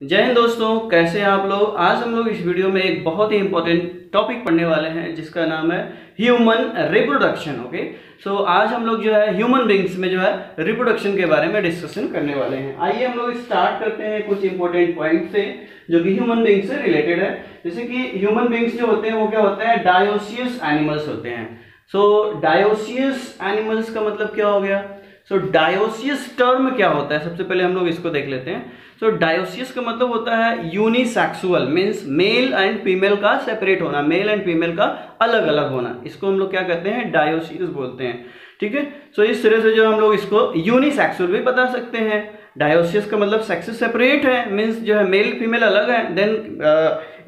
जय हिंद दोस्तों, कैसे हैं आप लोग। आज हम लोग इस वीडियो में एक बहुत ही इंपॉर्टेंट टॉपिक पढ़ने वाले हैं जिसका नाम है ह्यूमन रिप्रोडक्शन। ओके, सो आज हम लोग जो है ह्यूमन बींग्स में जो है रिप्रोडक्शन के बारे में डिस्कशन करने वाले हैं। आइए हम लोग स्टार्ट करते हैं कुछ इंपॉर्टेंट पॉइंट से जो कि ह्यूमन बींग्स से रिलेटेड है। जैसे कि ह्यूमन बींग्स जो होते हैं वो क्या होते हैं, डायोसियस एनिमल्स होते हैं। सो डायोसियस एनिमल्स का मतलब क्या हो गया। सो डायोसियस टर्म क्या होता है, सबसे पहले हम लोग इसको देख लेते हैं। सो डायोसियस का मतलब होता है unisexual, means male and female का सेपरेट होना, मेल एंड फीमेल का अलग अलग होना, इसको हम लोग क्या कहते हैं, डायोसियस बोलते हैं। ठीक है, सो इस तरह से जो हम लोग इसको यूनिसेक्सुअल भी बता सकते हैं। डायोसियस का मतलब सेक्स सेपरेट है, मीन्स जो है मेल फीमेल अलग है, देन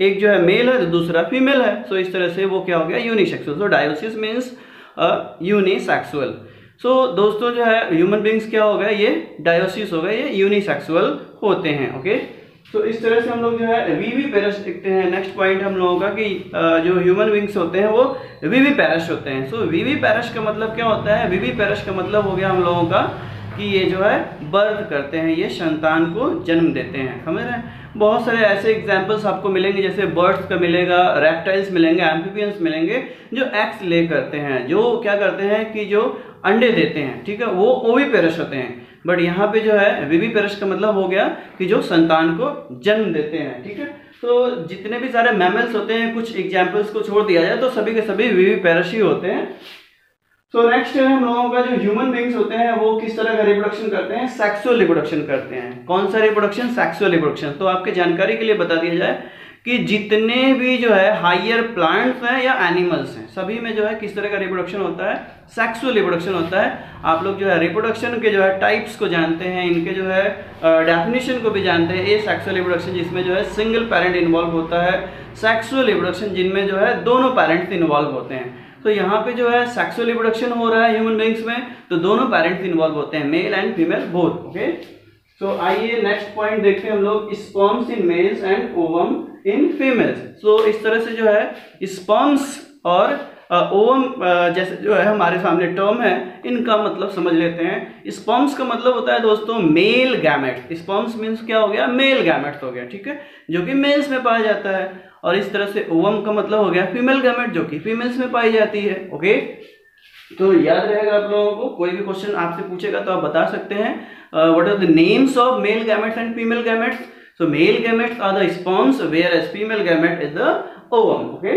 एक जो है मेल है तो दूसरा फीमेल है। सो इस तरह से वो क्या हो गया, यूनिसेक्सुअल। सो डायोसियस मीन्स यूनिसेक्सुअल। सो दोस्तों जो है ह्यूमन बींग्स क्या हो गया, ये डायोसिस हो गए, ये यूनिसेक्सुअल होते हैं। ओके, तो इस तरह से हम लोग जो है वीवी पेरस देखते हैं। नेक्स्ट पॉइंट हम लोगों का कि जो ह्यूमन बींग्स होते हैं वो वीवी पेरस होते हैं। सो वीवी पेरस का मतलब क्या होता है, वीवी पेरस का मतलब हो गया हम लोगों का कि ये जो है बर्थ करते हैं, ये संतान को जन्म देते हैं। समझ रहे हैं, बहुत सारे ऐसे एग्जाम्पल्स आपको मिलेंगे, जैसे बर्ड्स का मिलेगा, रेप्टाइल्स मिलेंगे, एम्फीबियंस मिलेंगे जो एग्स ले करते हैं, जो क्या करते हैं कि जो अंडे देते हैं। ठीक है, वो ओविपेरस होते हैं। बट यहाँ पे जो है विविपेरस का मतलब हो गया कि जो संतान को जन्म देते हैं। ठीक है, तो जितने भी सारे मैमल्स होते हैं, कुछ एग्जाम्पल्स को छोड़ दिया जाए तो सभी के सभी विविपेरस ही होते हैं। तो नेक्स्ट हम लोगों का जो ह्यूमन बींग्स होते हैं वो किस तरह का रिप्रोडक्शन करते हैं, सेक्सुअल रिप्रोडक्शन करते हैं। कौन सा रिप्रोडक्शन, सेक्सुअल रिप्रोडक्शन। तो आपके जानकारी के लिए बता दिया जाए कि जितने भी जो है हायर प्लांट्स हैं या एनिमल्स हैं, सभी में जो है किस तरह का रिप्रोडक्शन होता है, सेक्सुअल रिप्रोडक्शन होता है। आप लोग जो है रिप्रोडक्शन के जो है टाइप्स को जानते हैं, इनके जो है डेफिनेशन को भी जानते हैं। ये सेक्सुअल रिप्रोडक्शन जिसमें जो है सिंगल पेरेंट इन्वॉल्व होता है, सेक्सुअल रिप्रोडक्शन जिनमें जो है दोनों पेरेंट्स इन्वॉल्व होते हैं। तो यहाँ पे जो है सेक्सुअल रिप्रोडक्शन हो रहा है ह्यूमन बींग्स में, तो दोनों पेरेंट्स इन्वॉल्व होते हैं, male and female both. Okay, so आइए नेक्स्ट पॉइंट देखते हैं हम लोग, sperms in males and ovum in females. So इस तरह से जो है स्पर्म्स और ओवम जैसे जो है हमारे सामने टर्म है, इनका मतलब समझ लेते हैं। स्पर्म्स का मतलब होता है दोस्तों मेल गैमेट। स्पर्म्स मीन्स क्या हो गया, मेल गैमेट हो गया। ठीक है, जो कि मेल्स में पाया जाता है। और इस तरह से ओवम का मतलब हो गया फीमेल गैमेट, जो कि फीमेल्स में पाई जाती है। ओके, तो याद रहेगा आप लोगों को, कोई भी क्वेश्चन आपसे पूछेगा तो आप बता सकते हैं what are the names of male gametes and female gametes. So male gametes are the sperms whereas female gamete is the ovum. Okay,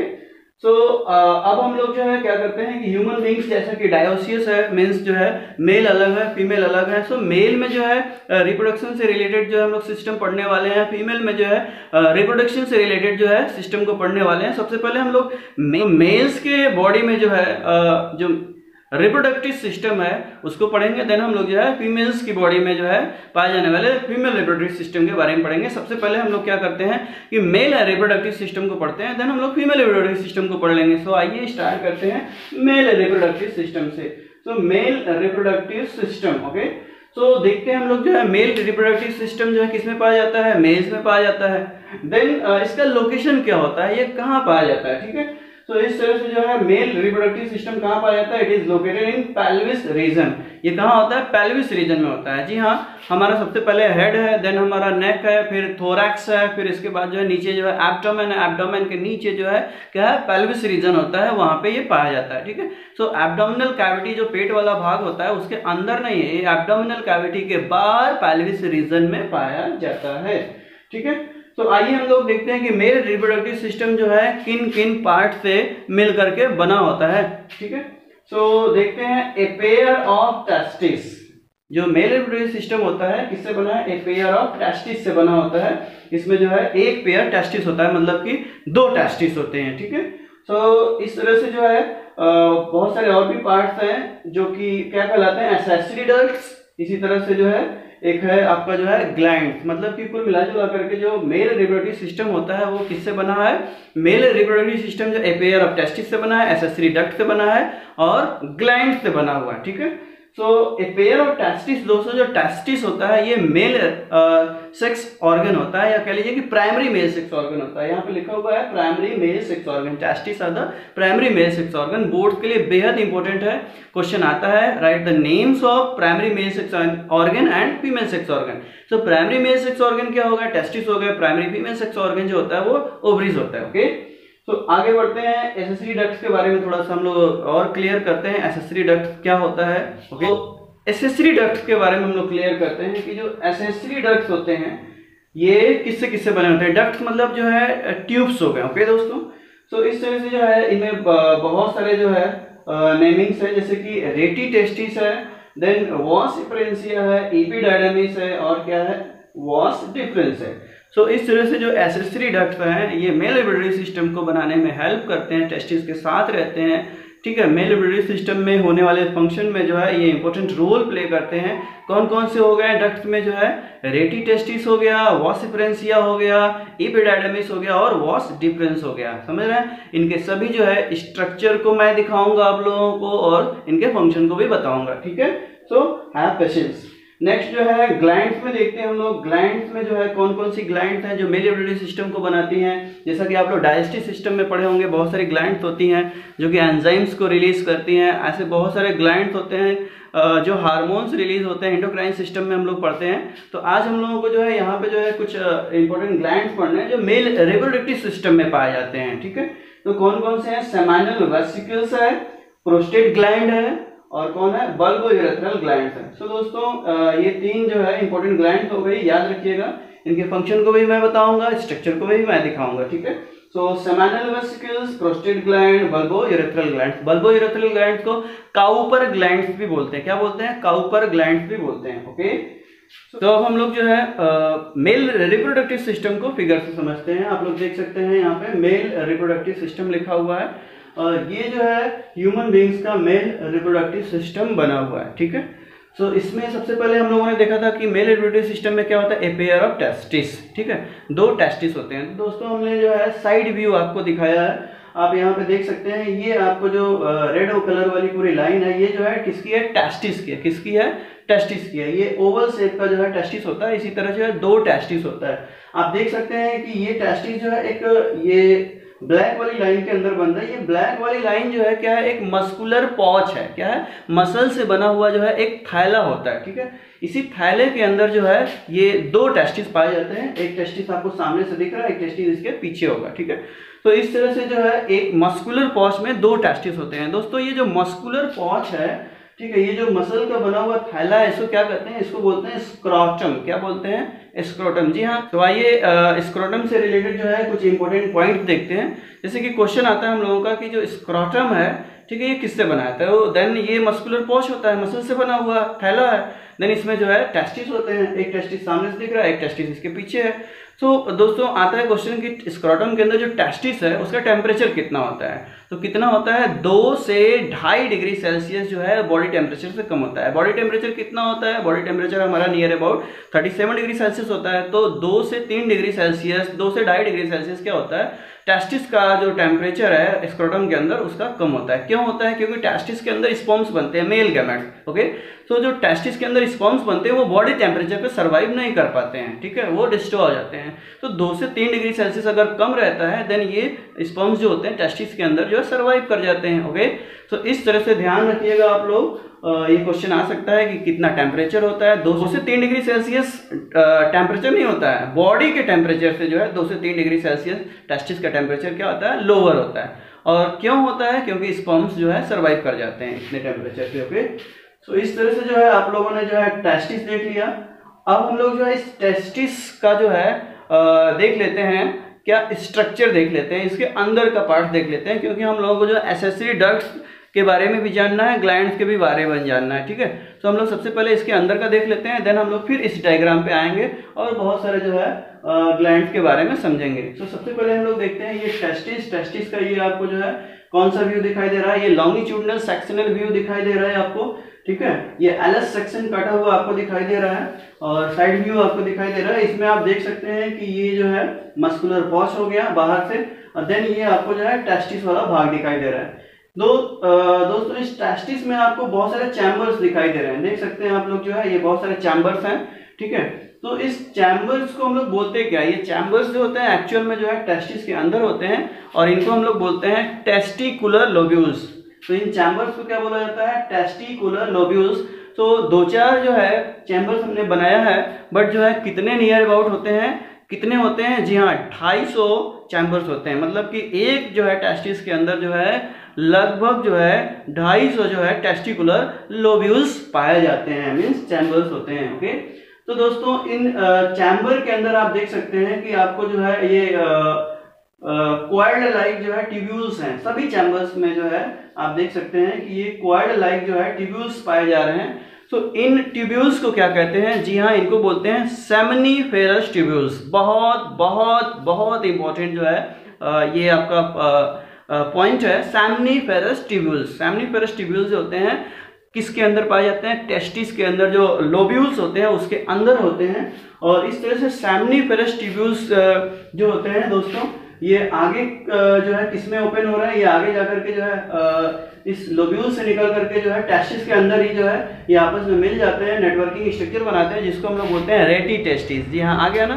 so अब हम लोग जो है क्या करते हैं कि ह्यूमन बींग्स जैसा कि डायोसियस है, मीन्स जो है मेल अलग है फीमेल अलग है। सो मेल में जो है रिप्रोडक्शन से रिलेटेड जो है हम लोग सिस्टम पढ़ने वाले हैं, फीमेल में जो है रिप्रोडक्शन से रिलेटेड जो है सिस्टम को पढ़ने वाले हैं। सबसे पहले हम लोग मेल्स के बॉडी में जो है जो रिप्रोडक्टिव सिस्टम है उसको पढ़ेंगे, देन हम लोग जो है फीमेल्स की बॉडी में जो है पाए जाने वाले फीमेल रिप्रोडक्टिव सिस्टम के बारे में पढ़ेंगे। सबसे पहले हम लोग क्या करते हैं कि मेल रिप्रोडक्टिव सिस्टम को पढ़ते हैं, देन हम लोग फीमेल रिप्रोडक्टिव सिस्टम को पढ़ लेंगे। सो आइए स्टार्ट करते हैं मेल रिप्रोडक्टिव सिस्टम से। सो मेल रिप्रोडक्टिव सिस्टम, ओके, तो देखते हैं हम लोग जो है मेल रिप्रोडक्टिव सिस्टम जो है किसमें पाया जाता है, मेल्स में पाया जाता है। देन इसका लोकेशन क्या होता है, ये कहाँ पाया जाता है। ठीक है, तो इस तरह से जो है मेल रिप्रोडक्टिव सिस्टम कहाँ पाया जाता है, it is located in pelvis region. ये कहाँ होता है, पेल्विस रीजन में होता है। जी हाँ, हमारा सबसे पहले हेड है, देन हमारा नेक है, फिर थोरैक्स है, फिर इसके बाद जो है नीचे जो है एब्डोमेन है, एब्डोमेन के नीचे जो है क्या है, पेल्विस रीजन होता है, वहां पे ये पाया जाता है। ठीक है, सो एब्डोमिनल कैविटी जो पेट वाला भाग होता है उसके अंदर नहीं है, ये एब्डोमिनल कैविटी के बाहर पेल्विस रीजन में पाया जाता है। ठीक है, तो आइए हम लोग देखते हैं कि मेल रिप्रोडक्टिव सिस्टम जो है किन किन पार्ट से मिल करके बना होता है। ठीक है, सो देखते हैं ए पेयर ऑफ टेस्टिस। जो मेल रिप्रोडक्टिव सिस्टम होता है किससे बना है, ए पेयर ऑफ टेस्टिस से बना होता है। इसमें जो है एक पेयर टेस्टिस होता है, मतलब कि दो टेस्टिस होते हैं। ठीक है, सो इस तरह से जो है बहुत सारे और भी पार्ट्स हैं जो कि क्या कहलाते हैं, एक्सेसरी डक्ट्स। इसी तरह से जो है एक है आपका जो है ग्लैंड, मतलब कि कुल मिला जुला करके जो मेल रिप्रोडक्टिव सिस्टम होता है वो किससे बना है, मेल रिप्रोडक्टिव सिस्टम जो ए पेयर ऑफ टेस्टिस से बना है, एक्सेसरी डक्ट से बना है और ग्लैंड से बना हुआ है। ठीक है, सो ए पेयर ऑफ टेस्टिस, दोस्तों जो टेस्टिस होता है ये मेल सेक्स ऑर्गन होता है, या कह लीजिए कि प्राइमरी मेल सेक्स ऑर्गन होता है। यहाँ पे लिखा हुआ है primary male sex organ, testis are the primary male sex organ. Board के लिए बेहद इंपॉर्टेंट है, क्वेश्चन आता है write the names of primary male sex organ and female sex organ. So primary male sex organ क्या होगा, testis हो गया। प्राइमरी फीमेल सेक्स ऑर्गन जो होता है वो ओवरीज होता है। ओके, तो आगे बढ़ते हैं, एसेसरी डक्ट्स के बारे में थोड़ा सा हम लोग और क्लियर करते हैं। एसेसरी डक्ट क्या होता है, ओके, तो एसेसरी डक्ट्स के बारे में हम लोग क्लियर करते हैं कि जो एसेसरी डक्ट्स होते हैं ये किससे किससे बने होते हैं। डक्ट्स मतलब जो है ट्यूब्स हो गए। ओके दोस्तों, तो इस तरह से जो है इनमें बहुत सारे जो है नेमिंग्स है, जैसे कि रेटी टेस्टिस है, देन वॉस डिफरेंशिया है, एपिडायडमिस है, और क्या है, वॉस डिफरेंस है। सो इस तरह से जो एसेसरी डक्ट्स हैं ये मेल लिबिडरी सिस्टम को बनाने में हेल्प करते हैं, टेस्टिस के साथ रहते हैं। ठीक है, मेल लिबिडरी सिस्टम में होने वाले फंक्शन में जो है ये इंपॉर्टेंट रोल प्ले करते हैं। कौन कौन से हो गए डक्ट्स में, जो है रेटी टेस्टिस हो गया, वॉस डिफरेंशिया हो गया, एपिडायडमिस हो गया और वॉस डिफरेंस हो गया। समझ रहे हैं, इनके सभी जो है स्ट्रक्चर को मैं दिखाऊंगा आप लोगों को और इनके फंक्शन को भी बताऊंगा। ठीक है, सो हैव पेशेंस। नेक्स्ट जो है ग्लैंड्स में देखते हैं हम लोग। ग्लैंड्स में जो है कौन कौन सी ग्लैंड्स हैं जो मेल लिबिडरी सिस्टम को बनाती हैं। जैसा कि आप लोग डाइजेस्टिव सिस्टम में पढ़े होंगे, बहुत सारी ग्लैंड्स होती हैं जो कि एंजाइम्स को रिलीज करती हैं। ऐसे बहुत सारे ग्लैंड्स होते हैं जो हार्मोन्स रिलीज होते हैं, एंडोक्राइन सिस्टम में हम लोग पढ़ते हैं। तो आज हम लोगों को जो है यहाँ पे जो है कुछ इंपॉर्टेंट ग्लैंड्स पढ़ने हैं जो मेल रिप्रोडक्टिव सिस्टम में पाए जाते हैं। ठीक है, तो कौन कौन से हैं, सेमाइनल वेसिकल्स है, प्रोस्टेट ग्लैंड है, और कौन है, बल्बो यूरेथ्रल ग्लैंड है। सो दोस्तों ये तीन जो है इंपॉर्टेंट ग्लैंड हो गई, याद रखिएगा। इनके फंक्शन को भी मैं बताऊंगा, स्ट्रक्चर को भी मैं दिखाऊंगा। ठीक है, so seminal vesicles, prostate gland, bulbo urethral gland. Bulbo urethral gland को काउपर ग्लैंड्स भी बोलते हैं। क्या बोलते हैं, काउपर ग्लैंड्स भी बोलते हैं। ओके, तो अब हम लोग जो है मेल रिप्रोडक्टिव सिस्टम को फिगर से समझते हैं। आप लोग देख सकते हैं यहाँ पे मेल रिप्रोडक्टिव सिस्टम लिखा हुआ है, और ये जो है ह्यूमन बींग्स का मेल रिप्रोडक्टिव सिस्टम बना हुआ है। ठीक है, सो इसमें सबसे पहले हम लोगों ने देखा था कि मेल रिप्रोडक्टिव सिस्टम में क्या होता है, ए पेयर ऑफ टेस्टिस। ठीक है, दो टेस्टिस होते हैं। तो दोस्तों हमने जो है साइड व्यू आपको दिखाया है, आप यहाँ पे देख सकते हैं। ये आपको जो रेड कलर वाली पूरी लाइन है, ये जो है किसकी है, टेस्टिस की है। किसकी है, टेस्टिस की है। ये ओवल शेप का जो है टेस्टिस होता है। इसी तरह जो है दो टेस्टिस होता है। आप देख सकते हैं कि ये टेस्टिस जो है एक ये ब्लैक वाली लाइन के अंदर बन रहा है। ये ब्लैक वाली लाइन जो है क्या है, एक मस्कुलर पॉच है। क्या है, मसल से बना हुआ जो है एक थैला होता है। ठीक है, इसी थैले के अंदर जो है ये दो टेस्टिस पाए जाते हैं। एक टेस्टिस आपको सामने से दिख रहा है, एक टेस्टिस इसके पीछे होगा। ठीक है, तो इस तरह से जो है एक मस्कुलर पॉच में दो टेस्टिस होते हैं। दोस्तों ये जो मस्कुलर पॉच है, ठीक है, ये जो मसल का बना हुआ थैला है, इसको क्या कहते हैं, इसको बोलते हैं स्क्रोटम। क्या बोलते हैं, स्क्रोटम। जी हाँ, तो आइए स्क्रोटम से रिलेटेड जो है कुछ इंपॉर्टेंट पॉइंट देखते हैं। जैसे कि क्वेश्चन आता है हम लोगों का कि जो स्क्रोटम है, ठीक है, ये किससे बना है, तो देन ये मस्कुलर पॉच होता है, मसल से बना हुआ थैला है। देन इसमें जो है टेस्टिस होते हैं, एक टेस्टिस सामने से दिख रहा है, एक टेस्टिस इसके पीछे है। तो दोस्तों आता है क्वेश्चन कि स्क्रोटम के अंदर जो टेस्टिस है उसका टेम्परेचर कितना होता है, तो कितना होता है, 2 से 2.5 डिग्री सेल्सियस जो है बॉडी टेम्परेचर से कम होता है। बॉडी टेम्परेचर कितना होता है, बॉडी टेम्परेचर हमारा नियर अबाउट 37 डिग्री सेल्सियस होता है। तो 2 से 3 डिग्री सेल्सियस, 2 से 2.5 डिग्री सेल्सियस क्या होता है, टेस्टिस का जो टेम्परेचर है स्क्रोटम के अंदर उसका कम होता है। क्यों होता है, क्योंकि टेस्टिस के अंदर स्पर्म्स बनते हैं, मेल गैमेट्स। ओके, तो जो टेस्टिस के अंदर स्पर्म्स बनते हैं वो बॉडी टेम्परेचर पे सर्वाइव नहीं कर पाते हैं। ठीक है, वो डिस्ट्रॉय हो जाते हैं। तो 2 से 3 डिग्री सेल्सियस अगर कम रहता है देन ये स्पर्म्स जो होते हैं टेस्टिस के अंदर जो है सर्वाइव कर जाते हैं। ओके, तो इस तरह से ध्यान रखिएगा आप लोग। ये क्वेश्चन आ सकता है कि कितना टेम्परेचर होता है। 2 से 3 डिग्री सेल्सियस टेम्परेचर नहीं होता है, बॉडी के टेम्परेचर से जो है 2 से 3 डिग्री सेल्सियस टेस्टिस का टेम्परेचर क्या होता है, लोअर होता है। और क्यों होता है, क्योंकि स्पर्म्स जो है सर्वाइव कर जाते हैं इतने टेम्परेचर पे। ओके, तो इस तरह से जो है आप लोगों ने जो है टेस्टिस देख लिया। अब हम लोग जो है इस टेस्टिस का जो है देख लेते हैं, क्या स्ट्रक्चर देख लेते हैं, इसके अंदर का पार्ट देख लेते हैं, क्योंकि हम लोगों को जो एसेसरी डक्ट्स के बारे में भी जानना है, ग्लैंड्स के भी बारे में जानना है। ठीक है, तो हम लोग सबसे पहले इसके अंदर का देख लेते हैं, देन हम लोग फिर इस डायग्राम पे आएंगे और बहुत सारे जो है ग्लैंड्स के बारे में समझेंगे। तो सबसे पहले हम लोग देखते हैं ये टेस्टिस का ये आपको जो है कौन सा व्यू दिखाई दे रहा है, ये लॉन्गिट्यूडनल सेक्शनल व्यू दिखाई दे रहा है आपको। ठीक है, ये एलएस सेक्शन कटा हुआ आपको दिखाई दे रहा है और साइड व्यू आपको दिखाई दे रहा है। इसमें आप देख सकते हैं कि ये जो है मस्कुलर पॉच हो गया बाहर से, और देन ये आपको जो है टेस्टिस वाला भाग दिखाई दे रहा है। दोस्तों इस टेस्टिस में आपको बहुत सारे चैम्बर्स दिखाई दे रहे हैं, देख सकते हैं आप लोग जो है, ये बहुत सारे चैम्बर्स हैं, ठीक है। तो इस चैम्बर्स को हम लोग बोलते क्या, ये चैम्बर्स जो होते हैं एक्चुअल में जो है टेस्टिस के अंदर होते हैं और इनको हम लोग बोलते हैं टेस्टिकुलर लोब्यूल्स। तो इन चैम्बर्स को क्या बोला जाता है, टेस्टिकुलर लोब्यूल्स। तो दो चार जो है चैम्बर्स हमने बनाया है, बट जो है कितने नियर अबाउट होते हैं, कितने होते हैं, जी हाँ 250 चैम्बर्स होते हैं। मतलब कि एक जो है टेस्टिस के अंदर जो है लगभग जो है 250 जो है टेस्टिकुलर लोब्यूल्स पाए जाते हैं, मीन्स चैम्बर्स होते हैं। ओके, तो दोस्तों इन चैम्बर के अंदर आप देख सकते हैं कि आपको जो है ये क्वार्ड लाइक जो है ट्यूब्यूल्स हैं, सभी चैम्बर्स में जो है आप देख सकते हैं कि ये क्वार्ड लाइक जो है ट्यूब्यूल्स पाए जा रहे हैं। तो इन ट्यूब्यूल्स को क्या कहते हैं, जी हाँ इनको बोलते हैं सेमनीफेरस ट्यूब्यूल्स। बहुत बहुत बहुत इंपॉर्टेंट जो है ये आपका पॉइंट है, सेमनीफेरस ट्यूब्यूल्स। सेमनीफेरस ट्यूब्यूल्स जो होते हैं किसके अंदर पाए जाते हैं, टेस्टिस के अंदर जो लोब्यूल्स होते हैं उसके अंदर होते हैं। और इस तरह से सेमनीफेरस ट्यूब्यूल्स जो होते हैं दोस्तों, ये आगे जो है किसमें ओपन हो रहा है, ये आगे जाकर के जो है इस लोब्यूल से निकल करके जो है टेस्टिस के अंदर ही जो है ये आपस में मिल जाते हैं, नेटवर्किंग स्ट्रक्चर बनाते हैं, जिसको हम लोग बोलते हैं रेटी टेस्टिस। जी हाँ, आ गया ना,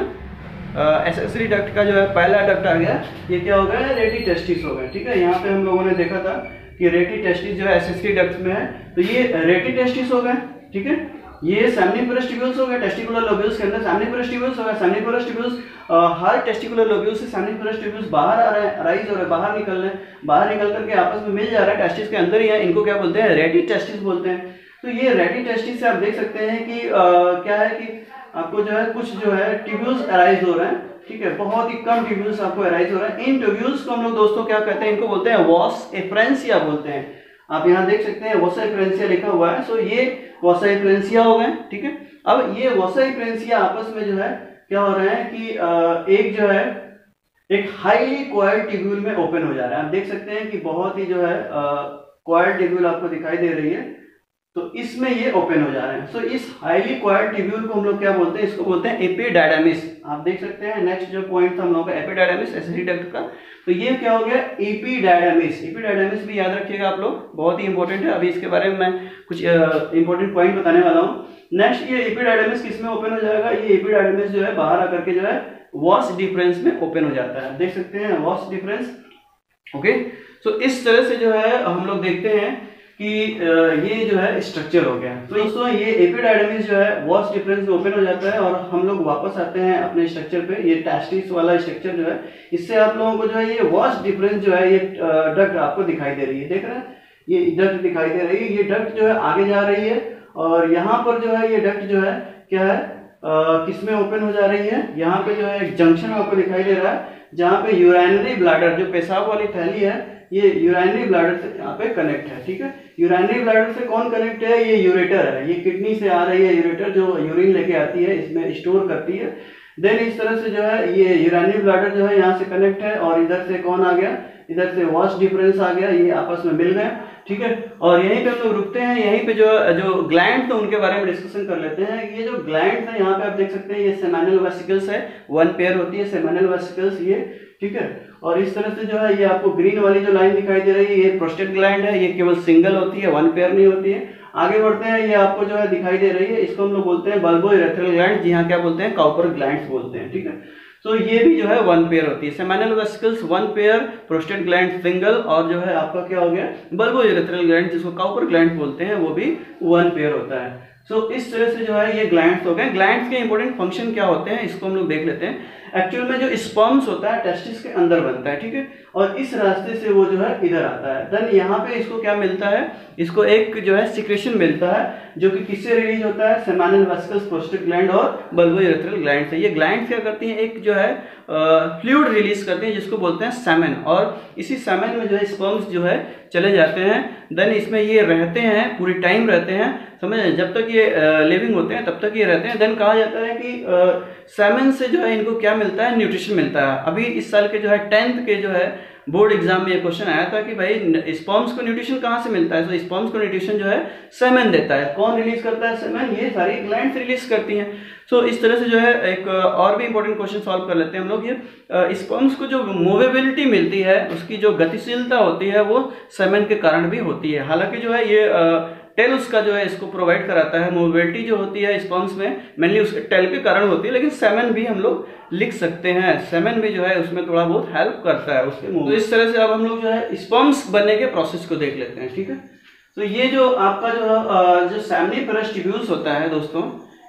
एसेसरी डक्ट का जो है पहला डक्ट आ गया, ये क्या हो गया, रेटी टेस्टिस हो गया, ठीक है। यहाँ पे हम लोगों ने देखा था कि रेटी टेस्टिस जो है एसेसरी डक्ट में है, तो ये रेटी टेस्टिस हो गया, ठीक है। ये सेमनीफेरस ट्यूब्यूल्स हो गया, टेस्टिकुलर लोब्यूल्स के अंदर सेमनीफेरस ट्यूब्यूल्स हो गया। सेमनीफेरस ट्यूब्यूल्स हर टेस्टिकुलर लोब्यूल से सेमनीफेरस ट्यूब्यूल्स बाहर आ रहे हैं, अराइज हो रहे हैं, बाहर निकल रहे हैं, बाहर निकल करके आपस में मिल जा रहा है, टेस्टिस के अंदर ही है। इनको क्या बोलते हैं, रेटी टेस्टिस बोलते हैं। तो ये रेटी टेस्टिस से आप देख सकते हैं कि क्या है कि आपको जो है कुछ जो है ट्यूब्यूल्स अराइज हो रहे हैं, ठीक है, बहुत ही कम ट्यूब्यूल्स आपको अराइज हो रहा है। इन ट्यूब्यूल्स को हम लोग दोस्तों क्या कहते हैं, इनको बोलते हैं वॉस एफ्रेंसिया बोलते हैं। आप यहाँ देख सकते हैं वॉसा एफ्रेंसिया लिखा हुआ है, सो ये वॉसा एफ्रेंसिया हो गए, ठीक है। अब ये वॉसा एफ्रेंसिया आपस में जो है क्या हो रहा है कि एक जो है एक हाईली कॉइल्ड ट्यूब्यूल में ओपन हो जा रहा है। आप देख सकते हैं कि बहुत ही जो है कॉइल्ड ट्यूब्यूल आपको दिखाई दे रही है, तो इसमें ये ओपन हो जा रहे हैं। सो इस हाईली कॉइल्ड ट्यूब्यूल को हम लोग क्या बोलते हैं, इसको बोलते हैं एपिडायडेमिस। आप देख सकते हैं नेक्स्ट जो पॉइंट था हम लोगों का एपिडायडेमिस, एसेसरी डक्ट का, तो ये क्या हो गया, एपिडायडेमिस। एपिडायडेमिस भी याद रखिएगा आप लोग, बहुत ही इंपॉर्टेंट है। अभी इसके बारे में मैं कुछ इंपॉर्टेंट पॉइंट बताने वाला हूँ। नेक्स्ट ये एपिडायडेमिस किस में ओपन हो जाएगा, ये एपिडायडेमिस जो है बाहर आकर के जो है वॉस डिफरेंस में ओपन हो जाता है, देख सकते हैं वॉस डिफरेंस। ओके, सो इस तरह से जो है हम लोग देखते हैं कि ये जो है स्ट्रक्चर हो गया। तो दोस्तों ये एपिडायडेमिस जो है वॉस डिफरेंस में ओपन हो जाता है और हम लोग वापस आते हैं अपने स्ट्रक्चर पे। ये टेस्टिस वाला स्ट्रक्चर जो है, इससे आप लोगों को जो है ये वॉस डिफरेंस जो है ये डक्ट आपको दिखाई दे रही है, देख रहे हैं, ये डक्ट दिखाई दे रही है। ये डक्ट जो है आगे जा रही है और यहाँ पर जो है ये डक्ट जो है क्या है, किसमें ओपन हो जा रही है, यहाँ पे जो है एक जंक्शन आपको दिखाई दे रहा है, जहाँ पे यूरिनरी ब्लैडर जो पेशाब वाली थैली है, ये यूरिनरी ब्लैडर से यहाँ पे कनेक्ट है, ठीक है। यूरिनरी ब्लैडर से कौन कनेक्ट है, ये यूरेटर है, ये किडनी से आ रही है यूरेटर, जो यूरिन लेके आती है, इसमें स्टोर करती है। देन इस तरह से जो है ये यूरिनरी ब्लैडर जो है यहाँ से कनेक्ट है और इधर से कौन आ गया, इधर से वॉस डिफरेंस आ गया, ये आपस में मिल गए, ठीक है। और यहीं पे हम लोग रुकते हैं, यहीं पे जो ग्लैंड थे उनके बारे में डिस्कशन कर लेते हैं। ये जो ग्लैंड है यहाँ पे आप देख सकते हैं, ये सेमिनल वेसिकल्स है, वन पेयर होती है सेमिनल वेसिकल्स ये, ठीक है। और इस तरह से जो है ये आपको ग्रीन वाली जो लाइन दिखाई दे रही है, ये प्रोस्टेट ग्लैंड है, ये केवल सिंगल होती है, वन पेयर नहीं होती है। आगे बढ़ते हैं, ये आपको जो है दिखाई दे रही है, इसको हम लोग बोलते हैं बल्बो इरेथ्रल ग्लैंड, जी हाँ क्या बोलते हैं, काउपर ग्लैंड्स बोलते हैं, ठीक है। तो ये भी जो है वन पेयर होती है, seminal vesicles one pair, prostate gland single, और जो है आपका क्या हो गया, बल्बो इरेथ्रल ग्लैंड जिसको काउपर ग्लैंड बोलते हैं, वो भी वन पेयर होता है। सो इस तरह से जो है ये ग्लैंड्स हो गए। ग्लैंड्स के इंपॉर्टेंट फंक्शन क्या होते हैं, इसको हम लोग देख लेते हैं। एक्चुअल में जो स्पर्म्स होता है टेस्टिस के अंदर बनता है, ठीक है, और इस रास्ते से वो जो है इधर आता है। देन यहाँ पे इसको क्या मिलता है, इसको एक जो है सिक्रेशन मिलता है, जो कि किससे रिलीज होता है, सेमिनल वेसिकल्स, प्रोस्टेट ग्लैंड और बल्बो इरेथ्रल ग्लैंड से। ये ग्लैंड क्या करती हैं, एक जो है फ्लूइड रिलीज करती हैं जिसको बोलते हैं सेमेन, और इसी सेमेन में जो है स्पर्म्स जो है चले जाते हैं। देन इसमें ये रहते हैं, पूरी टाइम रहते हैं, समझ रहे हैं, जब तक ये लिविंग होते हैं तब तक ये रहते हैं। देन कहा जाता है कि सेमेन से जो है इनको क्या मिलता है, न्यूट्रिशन मिलता है। अभी इस साल के जो है 10th के जो है बोर्ड एग्जाम में ये क्वेश्चन आया था कि भाई स्पर्म्स को न्यूट्रिशन कहाँ से मिलता है। तो स्पर्म्स को न्यूट्रिशन जो है सेमेन देता है। कौन रिलीज करता है सेमेन, ये सारी ग्लैंड्स रिलीज करती हैं। सो इस तरह से जो है एक और भी इंपॉर्टेंट क्वेश्चन सॉल्व कर लेते हैं हम लोग। ये स्पर्म्स को जो मूवेबिलिटी मिलती है, उसकी जो गतिशीलता होती है वो सेमेन के कारण भी होती है। हालांकि जो है ये टेल उसका जो है इसको प्रोवाइड कराता है। मूवेबिलिटी जो होती है स्पर्म्स में मेनली उसके टेल के कारण होती है, लेकिन सेमेन भी हम लोग लिख सकते हैं। सेमेन भी जो है उसमें थोड़ा बहुत हेल्प करता है उसके मूव। तो इस तरह से अब हम लोग जो है स्पर्म्स बनने के प्रोसेस को देख लेते हैं, ठीक है। तो ये जो आपका जो सेमनीफेरस ट्यूब्यूल्स होता है दोस्तों,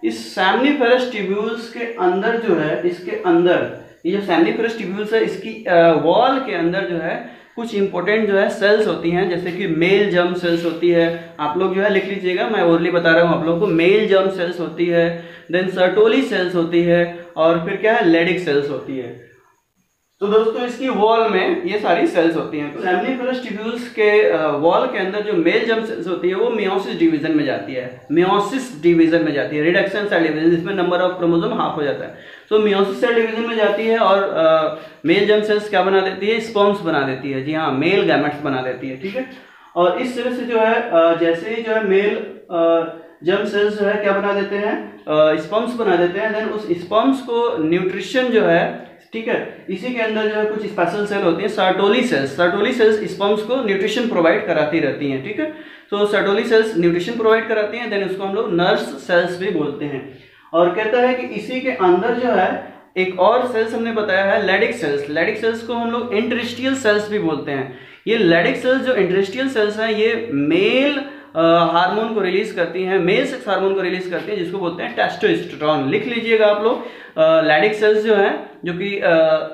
इस सेमनीफेरस ट्यूब्यूल्स के अंदर जो है, इसके अंदर ये जो सेमनीफेरस ट्यूब्यूल्स है इसकी वॉल के अंदर जो है कुछ इंपॉर्टेंट जो है सेल्स होती हैं, जैसे कि मेल जर्म सेल्स होती है। आप लोग जो है लिख लीजिएगा, मैं ओरली बता रहा हूँ आप लोगों को। मेल जर्म सेल्स होती है, देन सर्टोली सेल्स होती है, और फिर क्या है, लेडिक सेल्स होती है। तो दोस्तों इसकी वॉल में ये सारी सेल्स होती हैं। तो सेमनीफेरस ट्यूब्यूल्स के वॉल के अंदर जो मेल जर्म सेल्स होती है वो मियोसिस डिवीजन में जाती है। मियोसिस डिवीजन में जाती है, रिडक्शन सेल डिवीजन, जिसमें नंबर ऑफ क्रोमोसोम हाफ हो जाता है। तो मियोसिस सेल डिवीजन में जाती है और मेल जर्म सेल्स क्या बना देती है, स्पर्म्स बना देती है। जी हाँ, मेल गैमेट्स बना देती है, ठीक है। और इस तरह से जो है जैसे ही जो है मेल जर्म सेल्स जो है क्या बना देते हैं, स्पर्म्स बना देते हैं। देन उस स्पर्म्स को न्यूट्रिशन जो है, ठीक है, इसी के अंदर जो है कुछ स्पेशल सेल होती हैं, Sertoli cells. Sertoli cells sperms को न्यूट्रिशन प्रोवाइड कराती रहती हैं, ठीक है। तो सर्टोली सेल्स न्यूट्रिशन प्रोवाइड कराती हैं। देन उसको हम लोग नर्स सेल्स भी बोलते हैं। और कहता है कि इसी के अंदर जो है एक और सेल्स हमने बताया है, लेडिक सेल्स। लेडिक सेल्स को हम लोग इंटरेस्टियल सेल्स भी बोलते हैं। ये लेडिक सेल्स जो इंटरेस्टियल सेल्स हैं, ये मेल हार्मोन को रिलीज करती हैं, मेल सेक्स हार्मोन को रिलीज करती हैं, जिसको बोलते हैं टेस्टोस्टेरोन। लिख लीजिएगा आप लोग। लेडिक सेल्स जो है, जो कि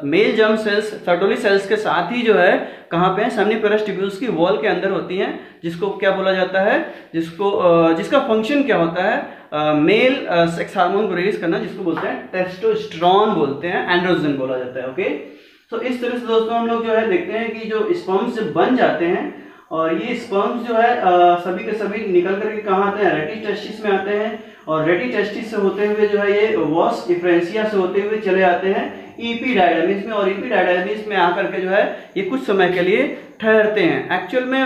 male germ cells Sertoli cells के साथ ही जो है कहाँ पे है, सेमनीफेरस ट्यूब्यूल्स की वॉल के अंदर होती हैं, जिसको क्या बोला जाता है, जिसका फंक्शन क्या होता है, मेल सेक्स हार्मोन को रिलीज करना, जिसको बोलते हैं टेस्टोस्टेरोन बोलते हैं, एंड्रोजन बोला जाता है। ओके, तो इस तरह से दोस्तों हम लोग जो है देखते हैं कि जो स्पर्म्स जब बन जाते हैं, और ये स्पर्म्स जो है सभी के सभी निकल करके कहाँ आते हैं, रेटी टेस्टिस में आते हैं। और रेटी टेस्टिस से होते हुए जो है ये वॉस डिफरेंशिया से होते हुए चले आते हैं इपीडायडर्मिस में। और इपीडायडर्मिस में आकर के जो है ये कुछ समय के लिए ठहरते हैं। एक्चुअल में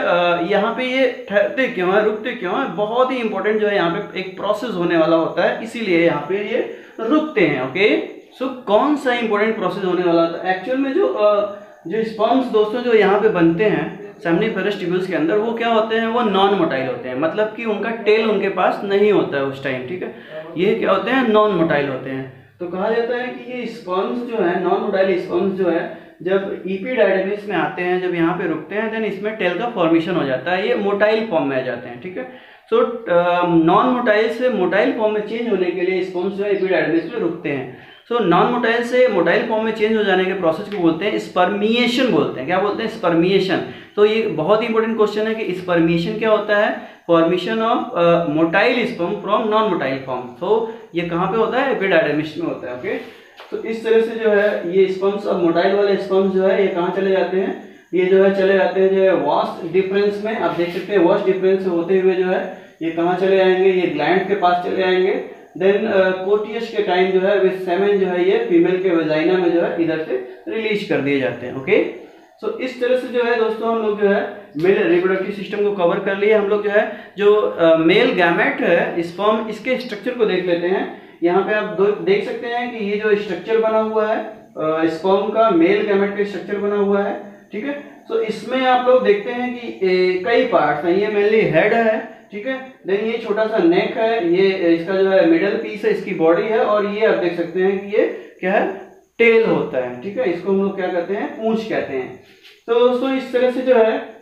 यहाँ पे ये ठहरते क्यों है, रुकते क्यों है, बहुत ही इंपॉर्टेंट जो है यहाँ पे एक प्रोसेस होने वाला होता है, इसीलिए यहाँ पे ये रुकते हैं। ओके, सो कौन सा इंपॉर्टेंट प्रोसेस होने वाला होता है एक्चुअल में, जो स्पर्म्स दोस्तों जो यहाँ पे बनते हैं सेमनीफेरस ट्यूब्यूल्स के अंदर, वो क्या होते हैं, वो नॉन मोटाइल होते हैं। मतलब कि उनका टेल उनके पास नहीं होता है उस टाइम, ठीक है। ये क्या होते हैं, नॉन मोटाइल होते हैं। तो कहा जाता है कि ये स्पर्म्स जो है, नॉन मोटाइल स्पर्म्स जो है, जब इपीडायडर्मिस में आते हैं, जब यहाँ पे रुकते हैं, देन इसमें टेल का फॉर्मेशन हो जाता है, ये मोटाइल फॉर्म में आ जाते हैं, ठीक है। सो नॉन मोटाइल से मोटाइल फॉर्म में चेंज होने के लिए स्पर्म्स जो है इपीडायडर्मिस में रुकते हैं। सो नॉन मोटाइल से मोटाइल फॉर्म में चेंज हो जाने के प्रोसेस को बोलते हैं स्पर्मिएशन बोलते हैं। क्या बोलते हैं, स्पर्मिएशन। तो ये बहुत ही इंपॉर्टेंट क्वेश्चन है कि स्पर्मिएशन क्या होता है, formation of motile sperm from non motile form. तो ये कहाँ पे होता है, एपिडायडर्मिस में होता है। ओके, तो इस तरह से जो है ये स्पर्म्स, अब मोटाइल वाले स्पर्म्स जो है ये कहाँ चले जाते हैं, ये जो है चले जाते हैं जो है वास्ट डिफरेंस में। आप देख सकते हैं वास्ट डिफरेंस से होते हुए जो है ये कहाँ चले आएंगे, ये ग्लैंड के पास चले आएंगे। देन कोटियस के टाइम जो है सेमेन जो है ये फीमेल के वेजाइना में जो है इधर से रिलीज कर दिए जाते हैं। ओके, सो इस तरह से जो है दोस्तों हम लोग जो है मेल रिप्रोडक्टिव सिस्टम को कवर कर लिए। हम लोग जो है जो मेल गैमेट है स्पर्म, इसके स्ट्रक्चर को देख लेते हैं। यहाँ पे आप देख सकते हैं कि ये जो स्ट्रक्चर बना हुआ है स्पर्म का, मेल गैमेट का स्ट्रक्चर बना हुआ है, ठीक है। तो इसमें आप लोग देखते हैं कि कई पार्ट्स हैं। ये मेनली हेड है, ठीक है। देन ये छोटा सा नेक है, ये इसका जो है मिडल पीस है, इसकी बॉडी है। और ये आप देख सकते हैं कि ये क्या है, टेल होता है, ठीक है। इसको हम लोग क्या कहते हैं, पूंछ कहते हैं। तो दोस्तों इस तरह से जो है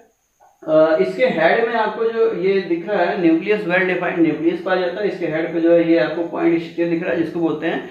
इसके हेड में आपको जो ये दिख रहा है न्यूक्लियस, वेल डिफाइंड न्यूक्लियस पाया जाता है। इसके हेड पे जो है ये आपको पॉइंट स्ट्रक्चर दिख रहा है, जिसको बोलते हैं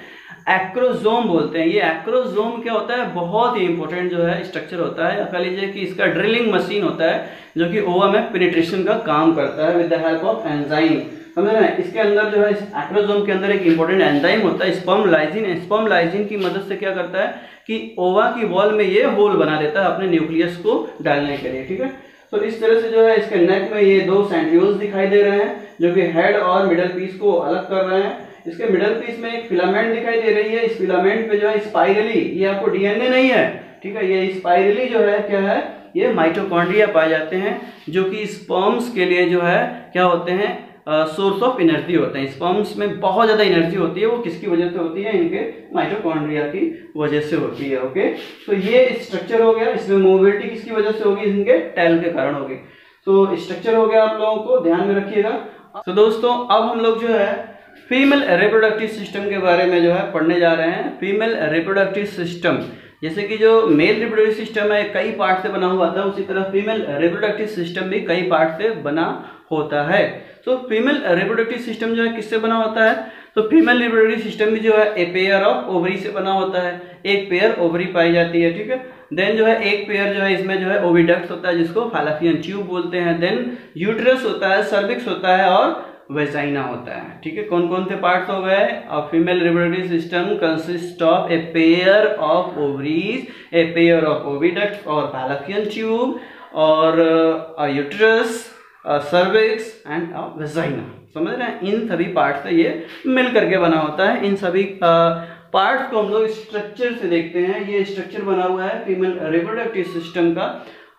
एक्रोजोम बोलते हैं। ये एक्रोजोम क्या होता है, बहुत ही इंपॉर्टेंट जो है स्ट्रक्चर होता है। कह लीजिए कि इसका ड्रिलिंग मशीन होता है, जो कि ओवा में पेनिट्रेशन का काम करता है with the help of enzyme. समझ रहे हैं, इसके अंदर जो है इस एक्रोजोम के अंदर एक इंपॉर्टेंट एंजाइम होता है स्पर्म लाइजिन। स्पर्म लाइजिन की मदद से क्या करता है कि ओवा की वॉल में ये होल बना देता है अपने न्यूक्लियस को डालने के लिए, ठीक है। तो इस तरह से जो है इसके नेक में ये दो सेंट्रियोल्स दिखाई दे रहे हैं जो कि हेड और मिडल पीस को अलग कर रहे हैं। इसके मिडल पीस में एक फिलामेंट दिखाई दे रही है। इस फिलामेंट पे जो है स्पाइरली, ये आपको डीएनए नहीं है, ठीक है, ये स्पाइरली जो है क्या है, ये माइटोकॉन्ड्रिया पाए जाते हैं जो कि स्पर्म्स के लिए जो है क्या होते हैं, सोर्स ऑफ एनर्जी होते हैं। स्पर्म्स में बहुत ज्यादा एनर्जी होती है, वो किसकी वजह से होती है, इनके माइटोकॉन्ड्रिया की वजह से होती है। ओके, तो ये स्ट्रक्चर हो गया। इसमें मोबिलिटी किसकी वजह से होगी, इनके टेल के कारण होगी। तो स्ट्रक्चर हो गया, आप लोगों को ध्यान में रखिएगा। तो दोस्तों अब हम लोग जो है फीमेल रिप्रोडक्टिव सिस्टम के बारे में जो है पढ़ने जा रहे हैं। फीमेल रिप्रोडक्टिव सिस्टम, जैसे कि जो मेल रिप्रोडक्टिव सिस्टम है कई पार्ट से बना हुआ था, उसी तरह फीमेल रिप्रोडक्टिव सिस्टम भी कई पार्ट से बना होता है। तो फीमेल रिप्रोडक्टिव सिस्टम जो है किससे बना होता है, तो फीमेल रिप्रोडक्टिव सिस्टम भी जो है ए पेयर ऑफ ओवरी से बना होता है। एक पेयर ओवरी पाई जाती है, ठीक है। देन जो है एक पेयर जो है इसमें जो है ओविडक्ट होता है जिसको फैलोपियन ट्यूब बोलते हैं। देन यूट्रस होता है, सर्विक्स होता है और वेजाइना होता है, ठीक है। कौन कौन से पार्ट्स हो गए, female reproductive system consist of a pair of ovaries, a pair of oviduct और फैलोपियन ट्यूब और यूट्रस, सर्विक्स एंड वेजाइना। समझ रहे हैं, इन सभी पार्ट से ये मिल करके बना होता है। इन सभी पार्ट्स को हम लोग स्ट्रक्चर से देखते हैं। ये स्ट्रक्चर बना हुआ है फीमेल रिप्रोडक्टिव सिस्टम का।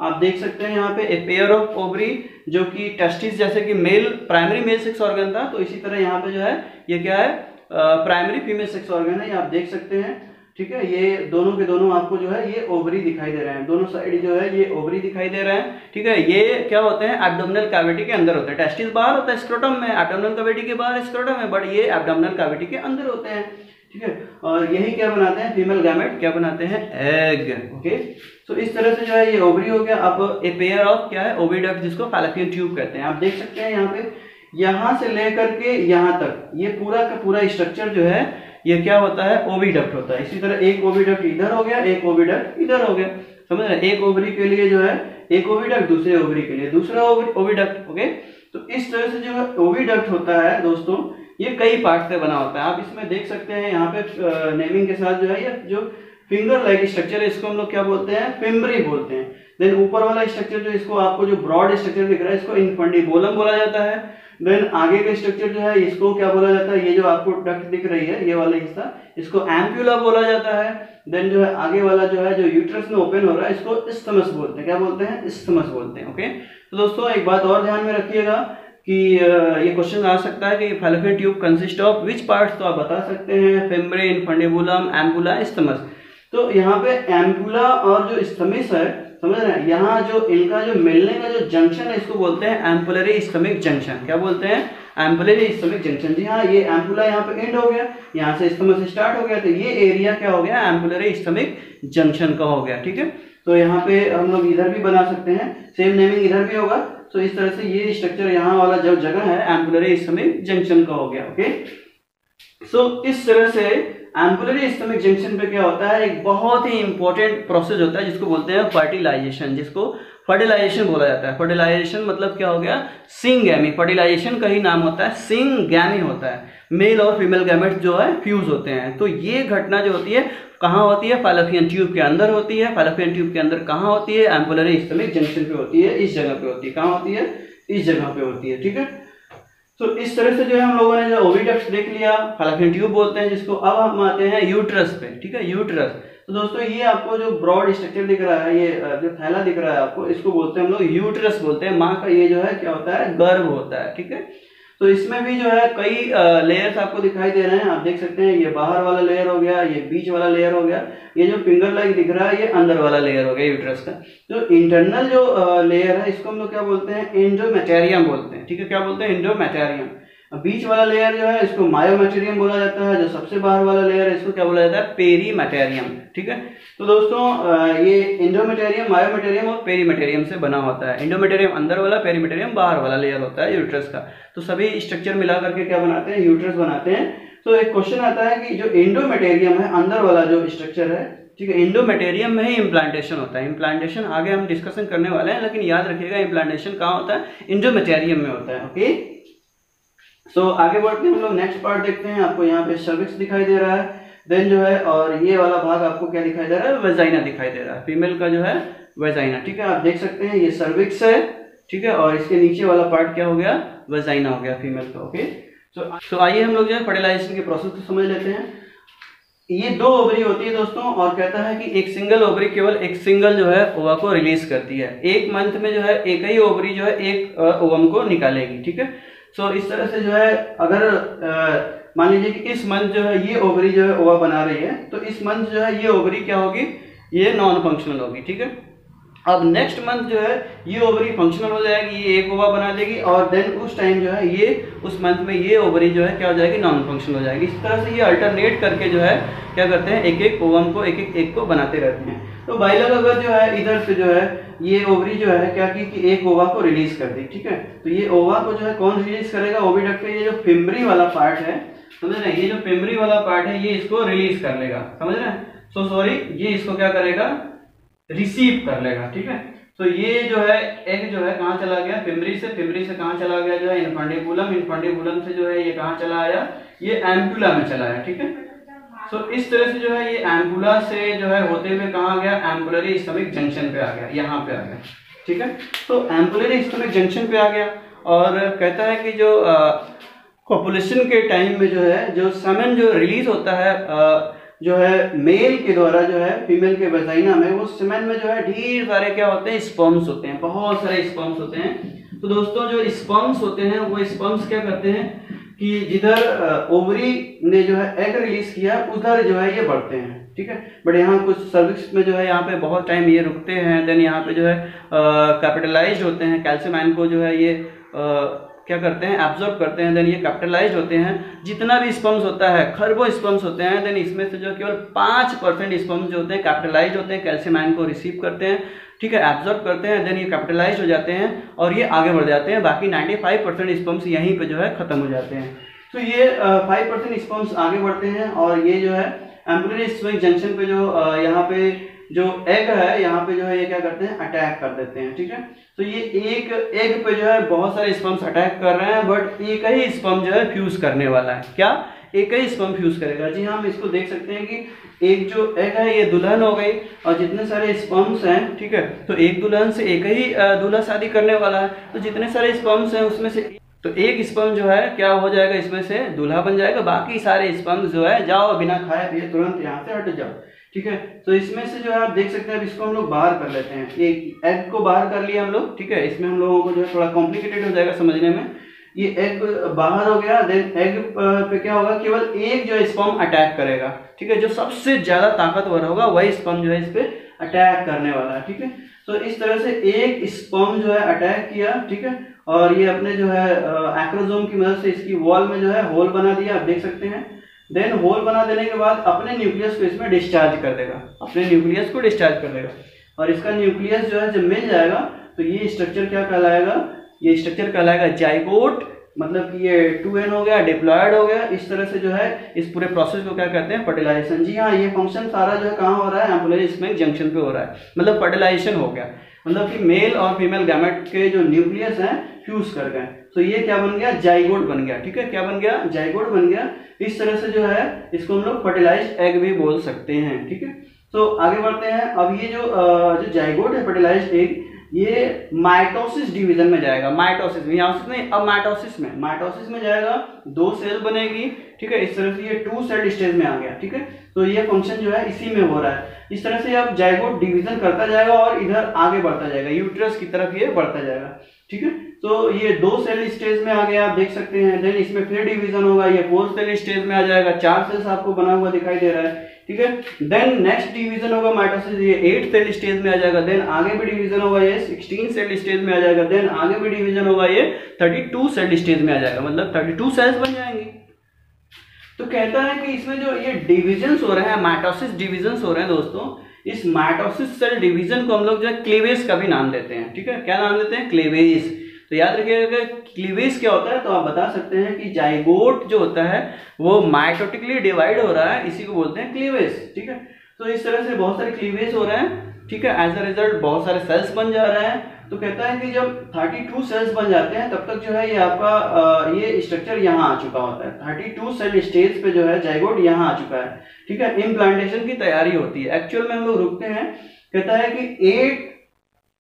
आप देख सकते हैं यहाँ पे ए पेयर ऑफ ओवरी जो कि टेस्टिस जैसे कि male primary male sex organ था, तो इसी तरह यहाँ पे जो है ये क्या है, प्राइमरी फीमेल सेक्स ऑर्गन है, ये आप देख सकते हैं, ठीक है। ये दोनों के दोनों आपको जो है ये ओवरी दिखाई दे रहे हैं, दोनों साइड जो है ये ओवरी दिखाई दे रहे हैं, ठीक है। ये क्या होते हैं, एब्डोमिनल कैविटी के अंदर होते हैं। टेस्टिस बाहर होता है स्क्रोटम में, एब्डोमिनल कैविटी के बाहर स्क्रोटम है, बट ये एब्डोमिनल कैविटी के अंदर होते हैं, ठीक है। और यही क्या बनाते हैं, फीमेल गैमेट क्या बनाते हैं, एग। ओके, तो इस तरह से जो है ये ओवरी हो गया। अब ए पेयर ऑफ क्या है, ओविडक्ट, जिसको फैलोपियन ट्यूब कहते हैं। आप देख सकते हैं यहाँ पे, यहाँ से लेकर के यहाँ तक ये पूरा का पूरा स्ट्रक्चर जो है ये क्या होता है, ओविडक्ट होता है। इसी तरह एक ओविडक्ट इधर हो गया, एक ओविडक्ट इधर हो गया, समझ रहे हैं। एक ओवरी के लिए जो है एक ओविडक्ट, दूसरे ओवरी के लिए दूसरा ओविडक्ट। ओके, तो इस तरह से जो है ओविडक्ट होता है दोस्तों, ये कई पार्ट से बना होता है। आप इसमें देख सकते हैं यहाँ पे नेमिंग के साथ जो है ये जो फिंगर लाइक स्ट्रक्चर है इसको हम लोग क्या बोलते हैं, फिम्ब्री बोलते हैं। देन ऊपर वाला स्ट्रक्चर जो इसको आपको जो ब्रॉड स्ट्रक्चर दिख रहा है इसको इनफंडिबुलम बोला जाता है। देन आगे का स्ट्रक्चर जो है इसको क्या बोला जाता है, ये जो आपको डक्ट दिख रही है ये वाला हिस्सा, इसको एम्प्यूला बोला जाता है। देन जो है आगे वाला जो है जो यूट्रस में ओपन हो रहा है इसको इस्थमस बोलते हैं। क्या बोलते हैं, इस्थमस बोलते हैं। ओके, तो दोस्तों एक बात और ध्यान में रखिएगा कि ये क्वेश्चन आ सकता है कि fallopian tube consist of which parts, तो आप बता सकते हैं फिम्ब्री, इनफंडिबुलम, एम्पुला, इस्थमस। तो यहाँ पे एम्पुला और जो इस्थमिस है, समझ रहे हैं, यहाँ जो इनका जो मिलने का जो जंक्शन है इसको बोलते हैं एम्पुलरी इस्थमिक जंक्शन। क्या बोलते हैं, एम्पुलरी इस्थमिक जंक्शन। जी हाँ, ये एम्पुला यहाँ पे एंड हो गया, यहाँ से इस्थमस स्टार्ट हो गया, तो ये एरिया क्या हो गया, एम्पुलरी इस्थमिक जंक्शन का हो गया, ठीक है। तो यहाँ पे हम लोग इधर भी बना सकते हैं, सेम नेमिंग इधर भी होगा। तो इस तरह से ये स्ट्रक्चर यहाँ वाला जो जगह है एम्पुलरी इस्थमिक जंक्शन का हो गया। ओके, सो इस तरह से एम्पुलरी इस्थमिक जंक्शन पे क्या होता है, एक बहुत ही इंपॉर्टेंट प्रोसेस होता है जिसको बोलते हैं फर्टिलाइजेशन, जिसको फर्टिलाइजेशन बोला जाता है। फर्टिलाइजेशन मतलब क्या हो गया, सिंगैमी। फर्टिलाइजेशन का ही नाम होता है सिंगैमी होता है, मेल और फीमेल गैमेट्स जो है फ्यूज होते हैं। तो ये घटना जो होती है कहाँ होती है, फैलोपियन ट्यूब के अंदर होती है। फैलोपियन ट्यूब के अंदर कहाँ होती है, एम्पुलरी इस्थमिक जंक्शन पे होती है, इस जगह पे होती है। कहाँ होती है, इस जगह पे होती है, ठीक है। तो इस तरह से जो है हम लोगों ने जो ओविडक्ट देख लिया, फैलोपियन ट्यूब बोलते हैं जिसको। अब हम आते हैं यूट्रस पे, ठीक है, यूट्रस। तो दोस्तों ये आपको जो ब्रॉड स्ट्रक्चर दिख रहा है, ये जो थैला दिख रहा है आपको, इसको बोलते हैं हम लोग यूट्रस बोलते हैं। माँ का ये जो है क्या होता है, गर्भ होता है, ठीक है। तो इसमें भी जो है कई लेयर्स आपको दिखाई दे रहे हैं, आप देख सकते हैं। ये बाहर वाला लेयर हो गया, ये बीच वाला लेयर हो गया, ये जो फिंगर लाइक दिख रहा है ये अंदर वाला लेयर हो गया यूट्रस का। जो इंटरनल जो लेयर है इसको हम लोग क्या बोलते हैं, एंडोमेटेरियम बोलते हैं, ठीक है। क्या बोलते हैं, एंडोमेटेरियम। बीच वाला लेयर जो है इसको मायोमेटेरियम बोला जाता है। जो सबसे बाहर वाला लेयर है इसको क्या बोला जाता है, पेरीमेटेरियम, ठीक है। तो दोस्तों ये एंडोमेटेरियम, मायोमेटेरियम और पेरीमेटेरियम से बना होता है। एंडोमेटेरियम अंदर वाला, पेरीमेटेरियम बाहर वाला लेयर होता है यूट्रस का। तो सभी स्ट्रक्चर मिला करके क्या बनाते हैं, यूट्रस बनाते हैं। तो एक क्वेश्चन आता है कि जो एंडोमेटेरियम है, अंदर वाला जो स्ट्रक्चर है, ठीक है, एंडोमेटेरियम में ही इम्प्लांटेशन होता है। इम्प्लांटेशन आगे हम डिस्कशन करने वाले हैं, लेकिन याद रखिएगा इम्प्लांटेशन कहाँ होता है, एंडोमेटेरियम में होता है। ओके, सो आगे बढ़ते हैं हम लोग, नेक्स्ट पार्ट देखते हैं। आपको यहाँ पे सर्विक्स दिखाई दे रहा है। देन जो है और ये वाला भाग आपको क्या दिखाई दे रहा है, वेजाइना दिखाई दे रहा है, फीमेल का जो है वेजाइना, ठीक है। आप देख सकते हैं ये सर्विक्स है, ठीक है, और इसके नीचे वाला पार्ट क्या हो गया, वेजाइना हो गया फीमेल का, ओके। सो आइए हम लोग जो है फर्टिलाइजेशन के प्रोसेस को समझ लेते हैं। ये 2 ओवरी होती है दोस्तों, और कहता है कि एक सिंगल ओवरी केवल एक सिंगल जो है ओवा को रिलीज करती है। एक मंथ में जो है एक ही ओवरी जो है एक ओवम को निकालेगी, ठीक है। सो इस तरह से जो है अगर मान लीजिए कि इस मंथ जो है ये ओवरी जो है ओवा बना रही है, तो इस मंथ जो है ये ओवरी क्या होगी, ये नॉन फंक्शनल होगी, ठीक है। अब नेक्स्ट मंथ जो है ये ओवरी फंक्शनल हो जाएगी, ये एक ओवा बना देगी, और देन उस टाइम जो है ये उस मंथ में ये ओवरी जो है क्या हो जाएगी, नॉन फंक्शनल हो जाएगी। इस तरह से ये अल्टरनेट करके जो है क्या करते हैं, एक एक ओवम को एक एक एक को बनाते रहते हैं। तो बाइलर अगर जो है इधर से जो है ये ओवरी जो है क्या की कि एक ओवा को रिलीज कर दी, ठीक है। तो ये ओवा को जो है कौन रिलीज करेगा, ओविडक्ट का ये जो फिम्बरी वाला पार्ट है, समझ रहे हैं, ये जो फिम्बरी वाला पार्ट है ये इसको रिलीज कर लेगा, समझ रहे हैं। सो सॉरी, ये इसको क्या करेगा, रिसीव कर लेगा, ठीक है। तो ये जो है एग जो है कहाँ चला गया, फिम्बरी से कहाँ चला गया जो है इन्फंडिबुलम, इन्फंडिबुलम से जो है ये कहाँ चला आया, ये एम्पुला में चला आया, ठीक है। तो इस तरह से जो है ये एम्पुला से जो है होते हुए कहाँ गया, एम्पुलरी स्टमक जंक्शन पे आ गया, यहाँ पे आ गया, ठीक है। तो एम्पुलरी स्टमक जंक्शन पे आ गया, और कहता है कि जो कॉपुलेशन के टाइम में जो है जो सेमेन जो रिलीज होता है जो है मेल के द्वारा जो है फीमेल के वेजाइना में, वो सेमेन में जो है ढेर सारे क्या होते हैं, स्पर्म्स होते हैं, बहुत सारे स्पर्म्स होते हैं। तो दोस्तों जो स्पर्म्स होते हैं वो स्पर्म्स क्या करते हैं कि जिधर ओवरी ने जो है एग रिलीज किया उधर जो है ये बढ़ते हैं, ठीक है। बट यहाँ कुछ सर्विक्स में जो है यहाँ पे बहुत टाइम ये रुकते हैं, देन यहाँ पे जो है कैपिटलाइज होते हैं, कैल्शियम आयन को जो है ये क्या करते हैं, एब्जॉर्ब करते हैं, देन ये कैपिटलाइज होते हैं। जितना भी स्पर्म्स होता है, खरबों स्पर्म्स होते हैं, देन इसमें से जो केवल 5% स्पर्म्स जो होते हैं कैपिटलाइज होते हैं, कैल्शियम आयन को रिसीव करते हैं, ठीक है, एब्जॉर्ब करते हैं, देन ये कैपिटलाइज हो जाते हैं और ये आगे बढ़ जाते हैं। बाकी 95% स्पर्म्स यहीं पे जो है खत्म हो जाते हैं। तो ये 5% स्पर्म्स आगे बढ़ते हैं, और ये जो है एम्पुलरी स्टमक जंक्शन पे जो यहाँ पे जो एग है यहाँ पे जो है ये क्या करते हैं, अटैक कर देते हैं, ठीक है। तो ये एक एग पे जो है बहुत सारे स्पर्म्स अटैक कर रहे हैं, बट एक ही स्पर्म जो है फ्यूज करने वाला है, क्या, एक ही स्पर्म फ्यूज करेगा। जी हाँ, हम इसको देख सकते हैं कि एक जो एग है ये दुल्हन हो गई, और जितने सारे स्पर्म्स हैं, ठीक है, तो एक दुल्हन से एक ही दूल्हा शादी करने वाला है, तो जितने सारे स्पर्म्स हैं उसमें से तो एक स्पर्म जो है क्या हो जाएगा, इसमें से दूल्हा बन जाएगा। बाकी सारे स्पर्म्स जो है जाओ बिना खाए पिए तुरंत यहाँ से हट जाओ, ठीक है। तो इसमें से जो है आप देख सकते हैं, अब इसको हम लोग बाहर कर लेते हैं, एक एग को बाहर कर लिया हम लोग, ठीक है। इसमें हम लोगों को जो है थोड़ा कॉम्प्लिकेटेड हो जाएगा समझने में। ये एग बाहर हो गया, देन एग पे क्या होगा, केवल एक जो स्पर्म अटैक करेगा, ठीक है, जो सबसे ज्यादा ताकतवर होगा वही स्पर्म जो है इस पे अटैक करने वाला है, ठीक है। तो इस तरह से एक स्पर्म जो है अटैक किया, ठीक है, और ये अपने जो है एक्रोसोम की मदद से इसकी वॉल में जो है होल बना दिया, आप देख सकते हैं। देन होल बना देने के बाद अपने न्यूक्लियस को इसमें डिस्चार्ज कर देगा, अपने न्यूक्लियस को डिस्चार्ज कर देगा, और इसका न्यूक्लियस जो है जब मिल जाएगा तो ये स्ट्रक्चर क्या कहलाएगा, ये स्ट्रक्चर कहलाएगा जाइगोट, मतलब कि ये 2n हो गया, डिप्लॉयड हो गया। इस तरह से जो है इस पूरे प्रोसेस को क्या कहते हैं, फर्टिलाइजेशन। जी हाँ, ये फंक्शन सारा जो है कहाँ हो रहा है, एम्पुलरी स्टमक जंक्शन पे हो रहा है, मतलब फर्टिलाइजेशन हो गया, मतलब कि मेल और फीमेल गैमेट के जो न्यूक्लियस हैं फ्यूज कर गए। तो ये क्या बन गया, जाइगोट बन गया, ठीक है, क्या बन गया, जाइगोट बन गया। इस तरह से जो है इसको हम लोग फर्टिलाइज्ड एग भी बोल सकते हैं, ठीक है। तो आगे बढ़ते हैं। अब ये जो जाइगोट है, फर्टिलाइज्ड एग, ये माइटोसिस डिवीजन में जाएगा, माइटोसिस में, यहाँ से नहीं, अब माइटोसिस में जाएगा, 2 सेल बनेगी, ठीक है। इस तरह से ये 2 सेल स्टेज में आ गया, ठीक है। तो ये फंक्शन जो है इसी में हो रहा है। इस तरह से अब जाइगोट डिवीजन करता जाएगा और इधर आगे बढ़ता जाएगा, यूट्रस की तरफ ये बढ़ता जाएगा, ठीक है। तो ये 2 सेल स्टेज में आ गया, आप देख सकते हैं। देन इसमें फिर डिवीजन होगा, ये 4 सेल स्टेज में आ जाएगा, 4 सेल्स आपको बना हुआ दिखाई दे रहा है, ठीक है। देन नेक्स्ट डिवीजन होगा माइटोसिस, ये 8 सेल स्टेज में आ जाएगा। देन आगे भी डिवीजन होगा, ये 16 सेल स्टेज में आ जाएगा। देन आगे भी डिवीजन होगा, ये 32 सेल स्टेज में आ जाएगा, मतलब 32 सेल्स बन जाएंगे। तो कहता है कि इसमें जो ये डिविजन्स हो रहे हैं, माइटोसिस डिविजन्स हो रहे हैं दोस्तों, इस माइटोसिस सेल डिवीजन को हम लोग जो है क्लीवेज का भी नाम देते हैं, ठीक है। क्या नाम देते हैं, क्लीवेज। तो याद रखिएगा क्लीवेज क्या होता है, तो आप बता सकते हैं कि जाइगोट जो होता है वो माइटोटिकली डिवाइड हो रहा है, इसी को बोलते हैं क्लीवेज, ठीक है। तो इस तरह से बहुत सारे क्लीवेज हो रहे हैं, ठीक है। एज अ रिजल्ट बहुत सारे सेल्स बन जा रहे हैं, तो कहता है कि जब 32 सेल्स बन जाते हैं तब तक जो है ये आपका ये स्ट्रक्चर यहाँ आ चुका होता है। 32 सेल स्टेज पे जो है जाइगोट यहाँ आ चुका है, ठीक है। इम्प्लांटेशन की तैयारी होती है। एक्चुअल में हम लोग रुकते हैं, कहता है कि 8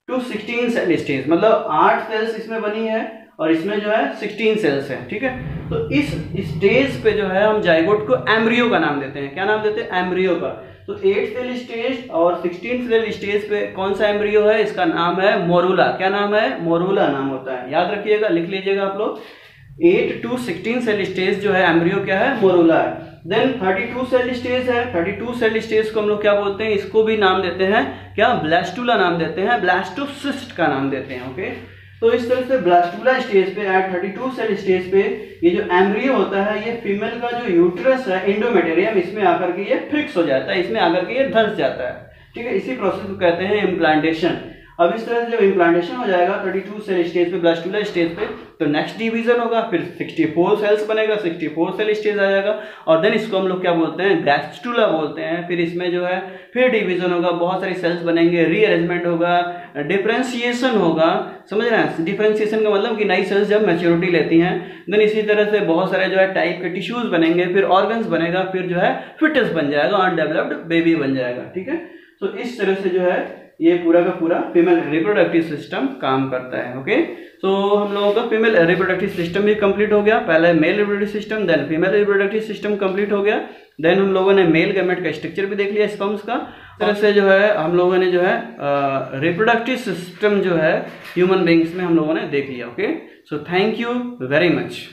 to 16 सेल स्टेज, मतलब 8 सेल्स इसमें बनी है और इसमें जो है 16 सेल्स हैं, ठीक है। तो इस स्टेज पे जो है हम जाइगोट को एम्ब्रियो का नाम देते हैं। क्या नाम देते हैं? एम्ब्रियो का। तो 8 सेल स्टेज और 16 सेल स्टेज पे कौन सा एम्ब्रियो है? इसका नाम है मोरूला। क्या नाम है? मोरूला नाम होता है। याद रखिएगा, लिख लीजिएगा आप लोग। 8 to 16 सेल स्टेज जो है एम्ब्रियो क्या है? मोरूला है। देन 32 सेल स्टेज है। 32 सेल स्टेज को हम लोग क्या बोलते हैं? इसको भी नाम देते हैं क्या? ब्लास्टुला नाम देते हैं, ब्लास्टोसिस्ट का नाम देते हैं, ओके। तो इस तरह से ब्लास्टुला स्टेज पे एट 32 सेल स्टेज पे ये जो एम्ब्रियो होता है, ये फीमेल का जो यूट्रस है, एंडोमेटेरियम, इसमें आकर के ये फिक्स हो जाता है, इसमें आकर के ये धंस जाता है, ठीक है। इसी प्रोसेस को कहते हैं इम्प्लांटेशन। अब इस तरह से जब इम्प्लांटेशन हो जाएगा 32 सेल स्टेज पे, ब्लास्टुला स्टेज पे, तो नेक्स्ट डिवीजन होगा, फिर 64 सेल्स बनेगा, 64 सेल स्टेज आ जाएगा, और देन इसको हम लोग क्या बोलते हैं? गैस्ट्रुला बोलते हैं। फिर इसमें जो है फिर डिवीजन होगा, बहुत सारी सेल्स बनेंगे, रीअरेंजमेंट होगा, डिफरेंशिएशन होगा, समझ रहे हैं? डिफरेंशिएशन का मतलब कि नई सेल्स जब मैच्योरिटी लेती हैं, देन इसी तरह से बहुत सारे जो है टाइप के टिश्यूज बनेंगे, फिर ऑर्गन्स बनेगा, फिर जो है फिटस बन जाएगा, अनडेवलप्ड बेबी बन जाएगा, ठीक है। तो इस तरह से जो है ये पूरा का पूरा फीमेल रिप्रोडक्टिव सिस्टम काम करता है, ओके। तो हम लोगों का फीमेल रिप्रोडक्टिव सिस्टम भी कंप्लीट हो गया। पहले male reproductive system, then female reproductive system complete हो गया। देन हम लोगों ने मेल गैमेट का स्ट्रक्चर भी देख लिया स्पर्म्स का। इस तरह से जो है हम लोगों ने जो है रिप्रोडक्टिव सिस्टम जो है ह्यूमन बींग्स में हम लोगों ने देख लिया, okay. So thank you very much.